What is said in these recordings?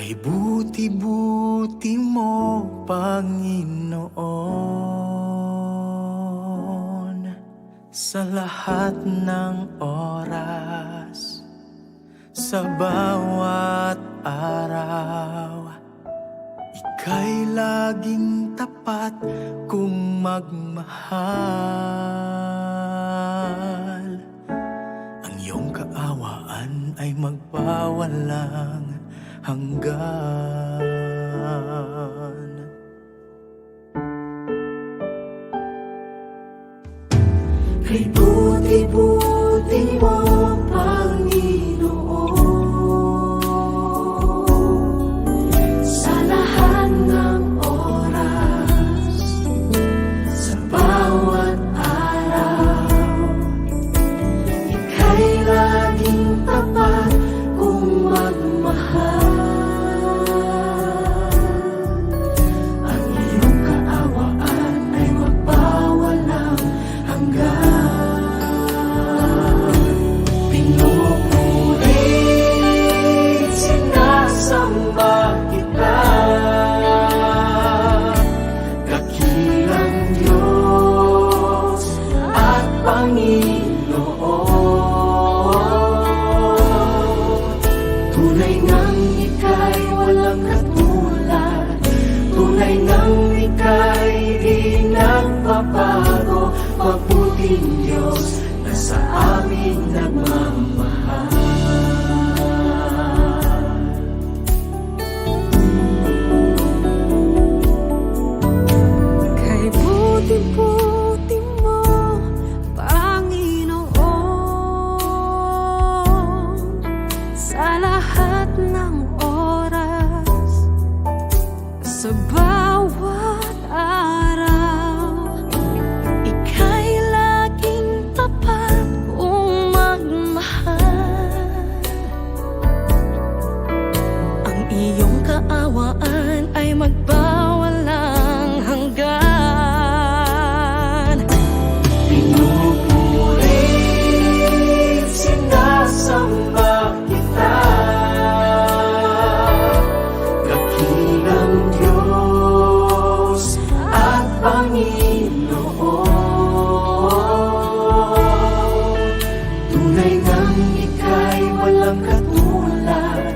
Kay buti-buti mo, Panginoon, sa lahat ng oras, sa bawat araw. Ika'y laging tapat kung magmahal. Ang iyong kaawaan ay magpawalang hanggan. Kay buti-buti mo, Panginoon, sa lahat ng oras, sa bawat araw. Ika'y laging tapat kung magmahal. Tunay ngang ika'y walang katulad, tunay ngang ika'y di nagpapago. Mabuting Diyos na sa amin nagmamahal. Kay buti-buti mo, Panginoon, sa lahat ng oras, sa bawat araw. Ika'y laging tapat kung magmahal. Ang iyong kaawaan ay magpawalang hanggan. Pinupurit, sinasamba kita, dakilang Diyos at Panginoon. Tunay ngang ika'y walang katulad,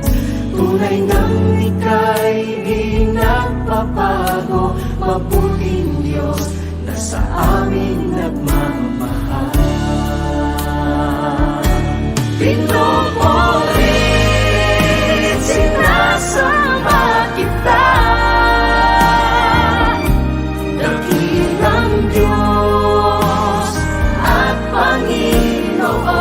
tunay ngang ika'y di nagpapago. Mabuting Diyos na sa amin nagmamahal. Pinupurit, sinasamba kita, dakilang Diyos at Panginoon.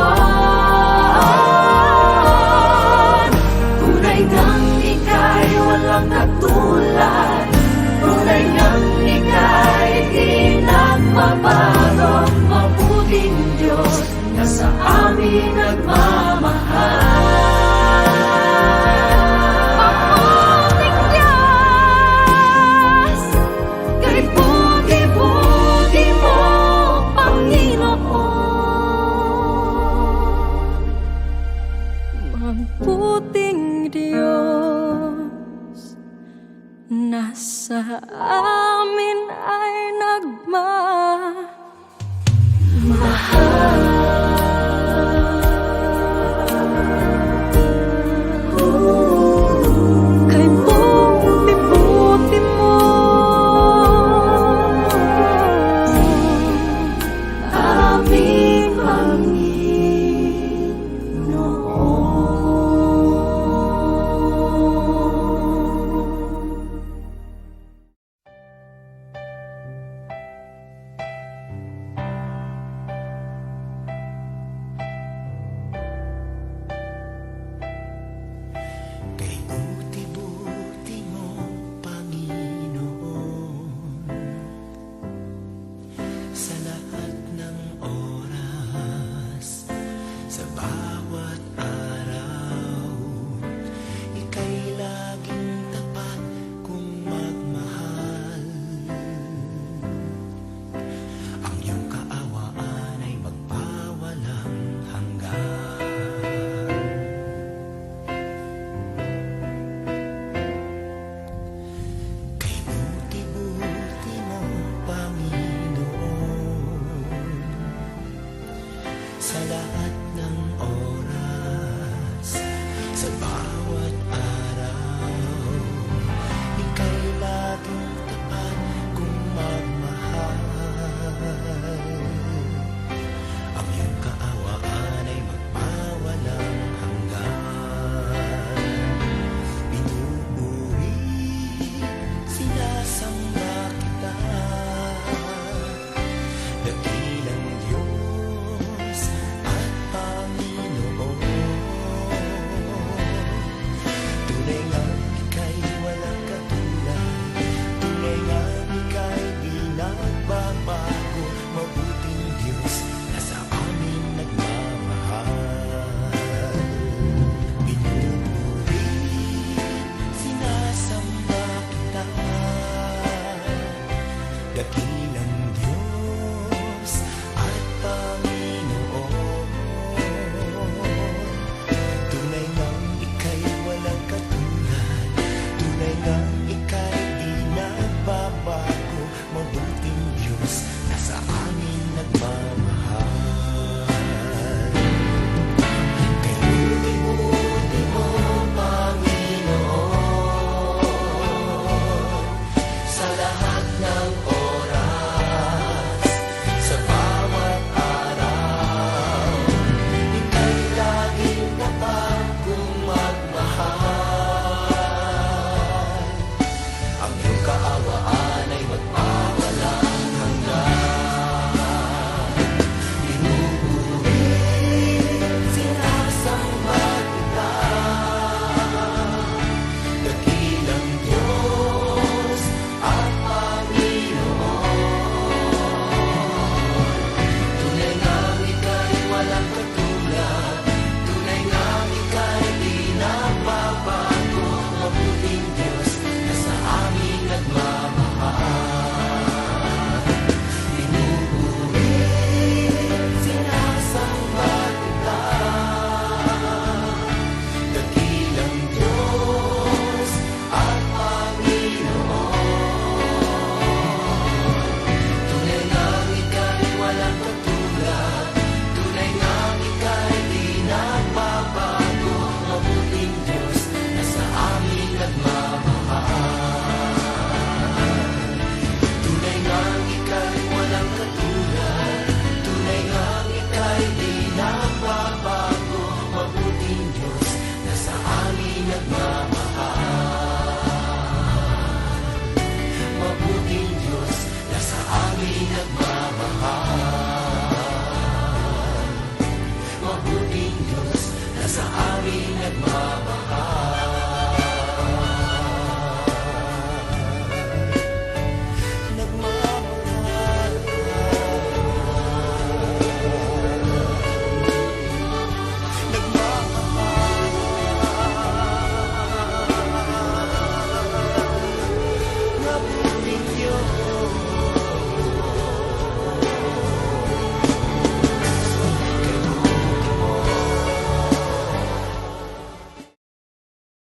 Tunay ngang ika'y walang katulad, tunay ngang ika'y di nagbabago. Mabuting Diyos na sa amin nagmamahal. Mabuting Diyos, kay buti-buti mo, Panginoon. Mabuting Diyos, nasa amin ay nagmamahal. Kay buti-buti mo, aming Panginoon. Mama